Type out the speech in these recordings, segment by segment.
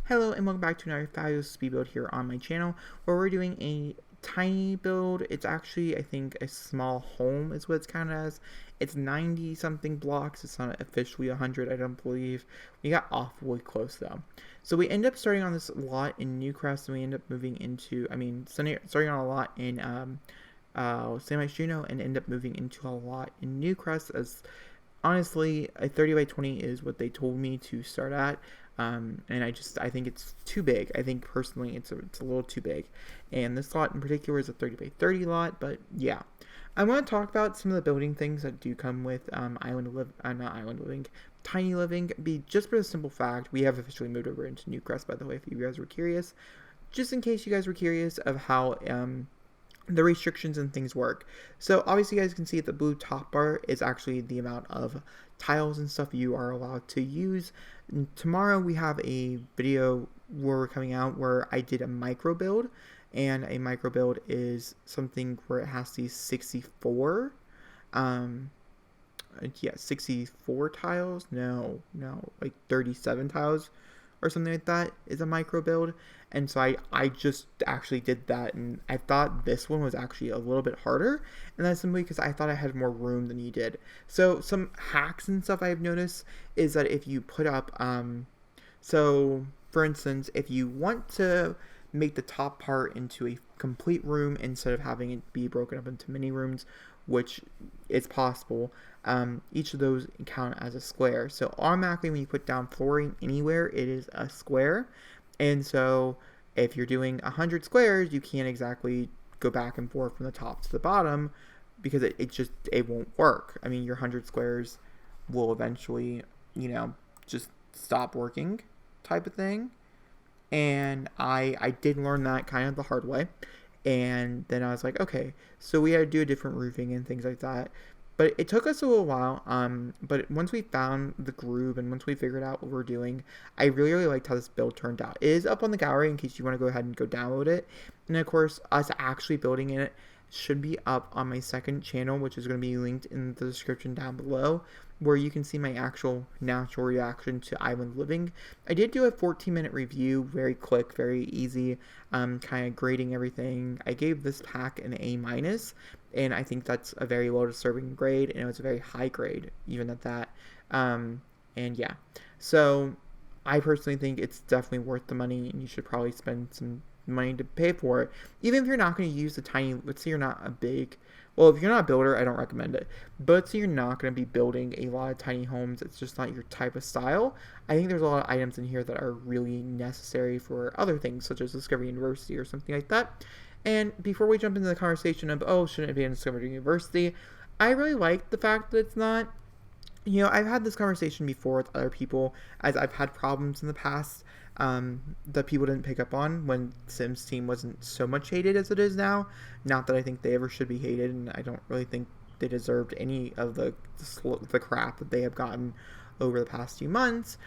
Hello and welcome back to another fabulous speed build here on my channel where we're doing a tiny build. It's actually, I think, a small home is what it's counted as. It's 90 something blocks. It's not officially 100, I don't believe. We got awfully close though. So we end up starting on this lot in Newcrest and we end up moving into, starting on a lot in San Juno and end up moving into a lot in Newcrest as honestly, a 30 by 20 is what they told me to start at. And I think it's too big. I think personally it's a little too big. And this lot in particular is a 30 by 30 lot, but yeah. I want to talk about some of the building things that do come with tiny living. Just for the simple fact, we have officially moved over into Newcrest, by the way, if you guys were curious. Just in case you guys were curious of how the restrictions and things work. So obviously you guys can see the blue top bar is actually the amount of tiles and stuff you are allowed to use. And tomorrow we have a video where we're coming out where I did a micro build, and a micro build is something where it has these 64 64 tiles, like 37 tiles or something like that is a micro build. And so I just actually did that, and I thought this one was actually a little bit harder, and that's simply because I thought I had more room than you did. So some hacks and stuff I've noticed is that if you put up so for instance, if you want to make the top part into a complete room instead of having it be broken up into mini rooms, which is possible, each of those count as a square. So automatically when you put down flooring anywhere, it is a square. And so if you're doing 100 squares, you can't exactly go back and forth from the top to the bottom because it won't work. I mean, your 100 squares will eventually, just stop working type of thing. And I did learn that kind of the hard way. And then I was like, okay, so we had to do a different roofing and things like that. But it took us a little while. But once we found the groove and once we figured out what we're doing, I really, really liked how this build turned out. It is up on the gallery in case you want to go ahead and go download it. And of course, us actually building it should be up on my second channel, which is going to be linked in the description down below, where you can see my actual natural reaction to island living. I did do a 14-minute review, very quick, very easy, kind of grading everything. I gave this pack an A-, and I think that's a very well-deserving grade, and it was a very high grade, even at that. And yeah, so I personally think it's definitely worth the money, and you should probably spend some money to pay for it, even if you're not going to use the tiny, let's say you're not a big, well, if you're not a builder, I don't recommend it, but so you're not going to be building a lot of tiny homes, it's just not your type of style. I think there's a lot of items in here that are really necessary for other things, such as Discovery University or something like that. And before we jump into the conversation of, oh, shouldn't it be in Discovery University, I really like the fact that it's not. I've had this conversation before with other people, as I've had problems in the past that people didn't pick up on when Sims Team wasn't so much hated as it is now. Not that I think they ever should be hated, and I don't really think they deserved any of the crap that they have gotten over the past few months.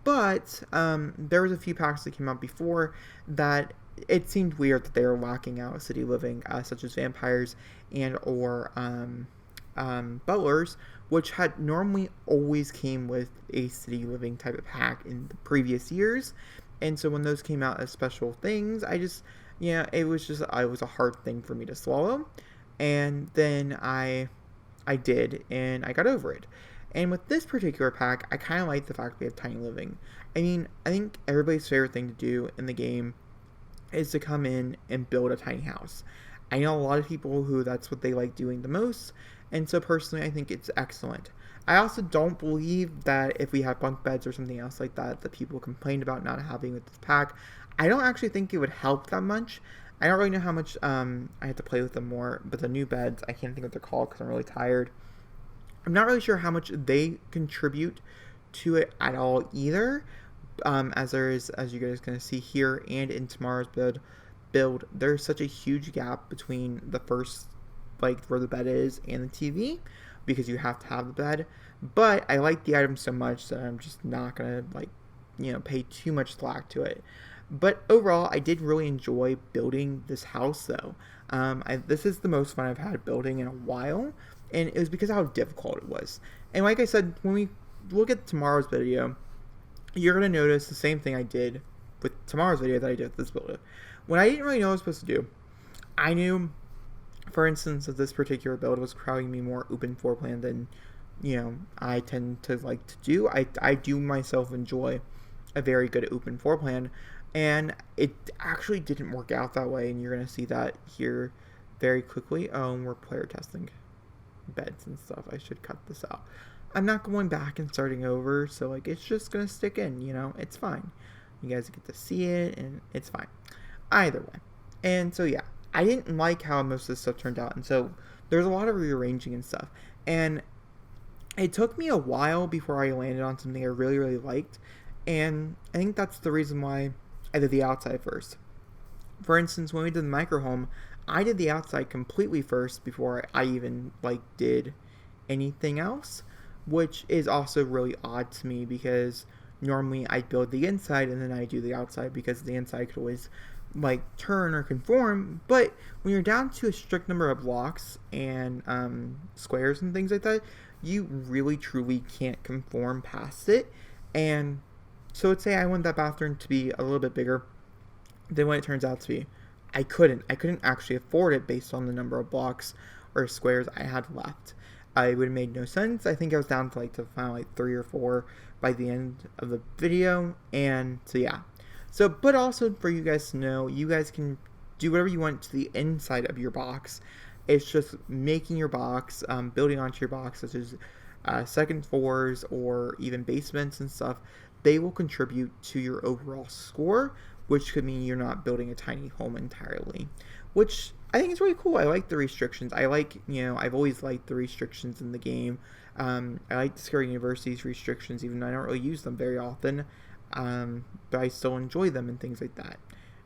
But there was a few packs that came out before that it seemed weird that they were locking out city living, such as vampires and or butlers, which had normally always came with a city living type of pack in the previous years. And so when those came out as special things, it was a hard thing for me to swallow. And then I did, and I got over it. And with this particular pack, I kind of like the fact we have tiny living. I mean, I think everybody's favorite thing to do in the game is to come in and build a tiny house. I know a lot of people who that's what they like doing the most, and so personally I think it's excellent. I also don't believe that if we have bunk beds or something else like that that people complained about not having with this pack, I don't actually think it would help that much. I don't really know how much I have to play with them more, but the new beds, I can't think what they're called because I'm really tired. I'm not really sure how much they contribute to it at all either, as there is, as you guys are going to see here and in tomorrow's build, there's such a huge gap between the first, like where the bed is, and the TV, because you have to have the bed. But I like the item so much that I'm just not gonna pay too much slack to it. But overall, I did really enjoy building this house though. This is the most fun I've had building in a while, and it was because of how difficult it was. And like I said, when we look at tomorrow's video, you're going to notice the same thing I did with tomorrow's video that I did with this build. When I didn't really know what I was supposed to do, I knew, for instance, that this particular build was crowding me more open floor plan than, I tend to like to do. I do myself enjoy a very good open floor plan, and it actually didn't work out that way, and you're going to see that here very quickly. We're player testing beds and stuff. I should cut this out. I'm not going back and starting over, so like it's just going to stick in, it's fine. You guys get to see it, and it's fine. Either way. And so, yeah, I didn't like how most of this stuff turned out, and so there's a lot of rearranging and stuff. And it took me a while before I landed on something I really, really liked, and I think that's the reason why I did the outside first. For instance, when we did the micro home, I did the outside completely first before I even did anything else, which is also really odd to me because normally I build the inside and then I do the outside because the inside could always turn or conform. But when you're down to a strict number of blocks and squares and things like that, you really truly can't conform past it. And so let's say I want that bathroom to be a little bit bigger than what it turns out to be. I couldn't actually afford it based on the number of blocks or squares I had left. It would have made no sense. I think I was down to the final 3 or 4 by the end of the video. And so yeah. So, but also for you guys to know, you guys can do whatever you want to the inside of your box. It's just making your box, building onto your box, such as second floors or even basements and stuff. They will contribute to your overall score, which could mean you're not building a tiny home entirely, which I think is really cool. I like the restrictions. I like, I've always liked the restrictions in the game. I like Discovery University's restrictions, even though I don't really use them very often, but I still enjoy them and things like that.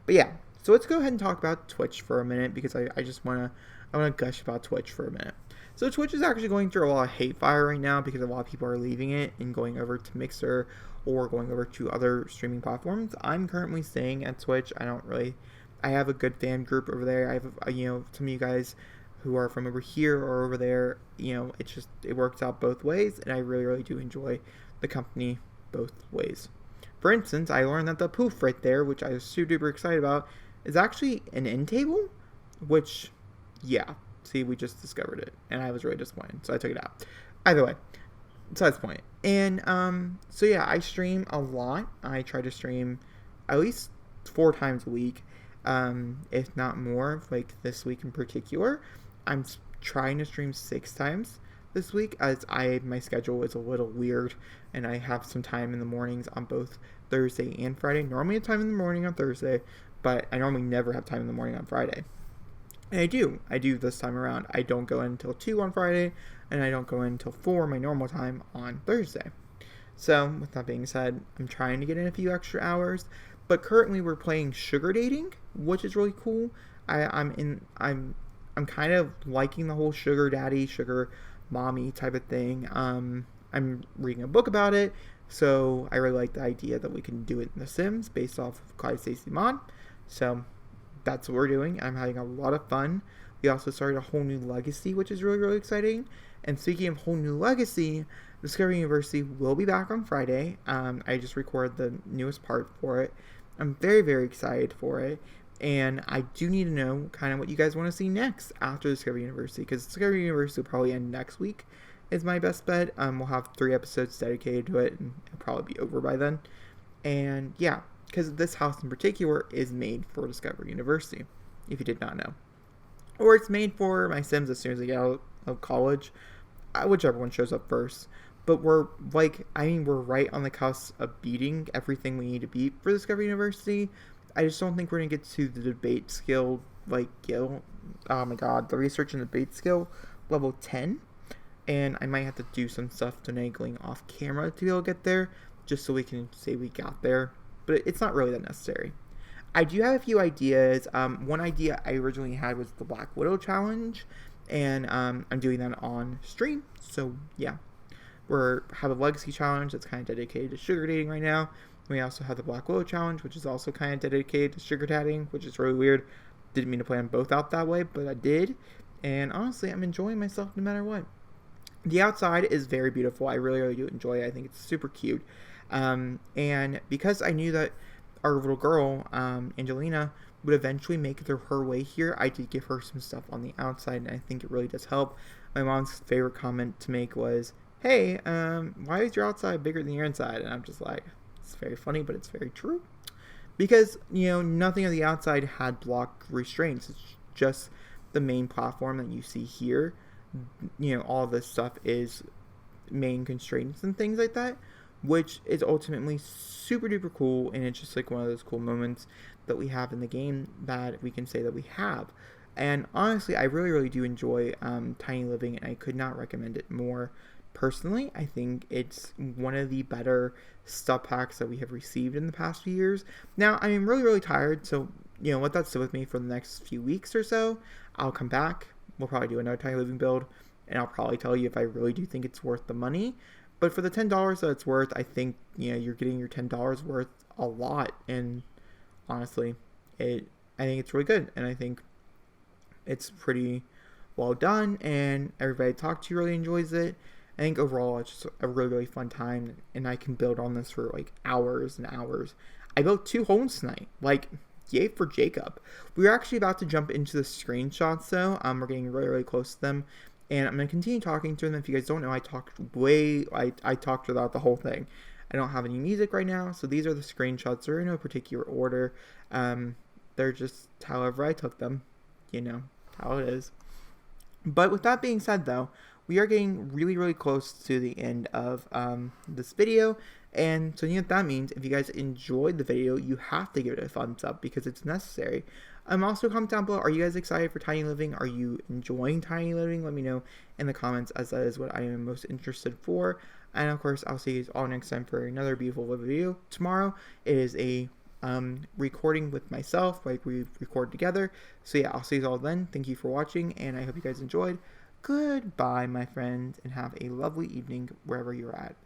But yeah, so let's go ahead and talk about Twitch for a minute, because I just want to gush about Twitch for a minute. So Twitch is actually going through a lot of hate fire right now because a lot of people are leaving it and going over to Mixer or going over to other streaming platforms. I'm currently staying at Twitch. I have a good fan group over there. I have, some of you guys who are from over here or over there. It works out both ways, and I really, really do enjoy the company both ways. For instance, I learned that the poof right there, which I was super duper excited about, is actually an end table, which, yeah. See, we just discovered it, and I was really disappointed, so I took it out. Either way, besides the point. And, so yeah, I stream a lot. I try to stream at least 4 times a week, if not more, this week in particular. I'm trying to stream 6 times this week, as my schedule is a little weird, and I have some time in the mornings on both Thursday and Friday. Normally I have time in the morning on Thursday, but I normally never have time in the morning on Friday. And I do this time around. I don't go in until 2 on Friday, and I don't go in until 4 my normal time on Thursday. So, with that being said, I'm trying to get in a few extra hours, but currently we're playing Sugar Dating, which is really cool. I'm kind of liking the whole sugar daddy, sugar mommy type of thing. I'm reading a book about it, so I really like the idea that we can do it in The Sims based off of Clyde Stacy Mod. So that's what we're doing. I'm having a lot of fun. We also started a whole new legacy, which is really, really exciting. And speaking of whole new legacy, Discovery University will be back on Friday. I just recorded the newest part for it. I'm very, very excited for it. And I do need to know kind of what you guys want to see next after Discovery University, because Discovery University will probably end next week, is my best bet. We'll have 3 episodes dedicated to it, and it'll probably be over by then. And yeah, because this house in particular is made for Discovery University, if you did not know. Or it's made for my Sims as soon as they get out of college, whichever one shows up first. But we're right on the cusp of beating everything we need to beat for Discovery University. I just don't think we're going to get to the debate skill, the research and debate skill level 10. And I might have to do some stuff finagling off camera to be able to get there, just so we can say we got there. But it's not really that necessary. I do have a few ideas. One idea I originally had was the Black Widow challenge, and I'm doing that on stream. So yeah, have a legacy challenge that's kind of dedicated to sugar dating right now. We also have the Black Widow challenge, which is also kind of dedicated to sugar dating, which is really weird. Didn't mean to plan both out that way, but I did. And honestly, I'm enjoying myself no matter what. The outside is very beautiful. I really, really do enjoy it. I think it's super cute. And because I knew that our little girl, Angelina, would eventually make her way here, I did give her some stuff on the outside, and I think it really does help. My mom's favorite comment to make was, "Hey, why is your outside bigger than your inside?" And I'm just like, it's very funny, but it's very true. Because, nothing on the outside had block restraints. It's just the main platform that you see here. All this stuff is main constraints and things like that, which is ultimately super duper cool, and it's just like one of those cool moments that we have in the game that we can say that we have. And honestly, I really, really do enjoy Tiny Living, and I could not recommend it more. Personally, I think it's one of the better stuff packs that we have received in the past few years. Now, I'm really, really tired, so let that sit with me for the next few weeks or so. I'll come back. We'll probably do another Tiny Living build, and I'll probably tell you if I really do think it's worth the money. But for the $10 that it's worth, I think you're getting your $10 worth a lot. And honestly, I think it's really good, and I think it's pretty well done, and everybody I talk to really enjoys it. I think overall it's just a really, really fun time, and I can build on this for like hours and hours. I built 2 homes tonight. Like, yay for Jacob. We're actually about to jump into the screenshots though. We're getting really, really close to them, and I'm going to continue talking through them. If you guys don't know, I talked throughout the whole thing. I don't have any music right now, so these are the screenshots. They're in no particular order. They're just however I took them. How it is. But with that being said though, we are getting really, really close to the end of this video. And so what that means, if you guys enjoyed the video, you have to give it a thumbs up because it's necessary. Also comment down below, are you guys excited for Tiny Living? Are you enjoying Tiny Living? Let me know in the comments, as that is what I am most interested for. And of course, I'll see you all next time for another beautiful video. Tomorrow it is a recording with myself, like we record together. So yeah, I'll see you all then. Thank you for watching, and I hope you guys enjoyed. Goodbye, my friends, and have a lovely evening wherever you're at.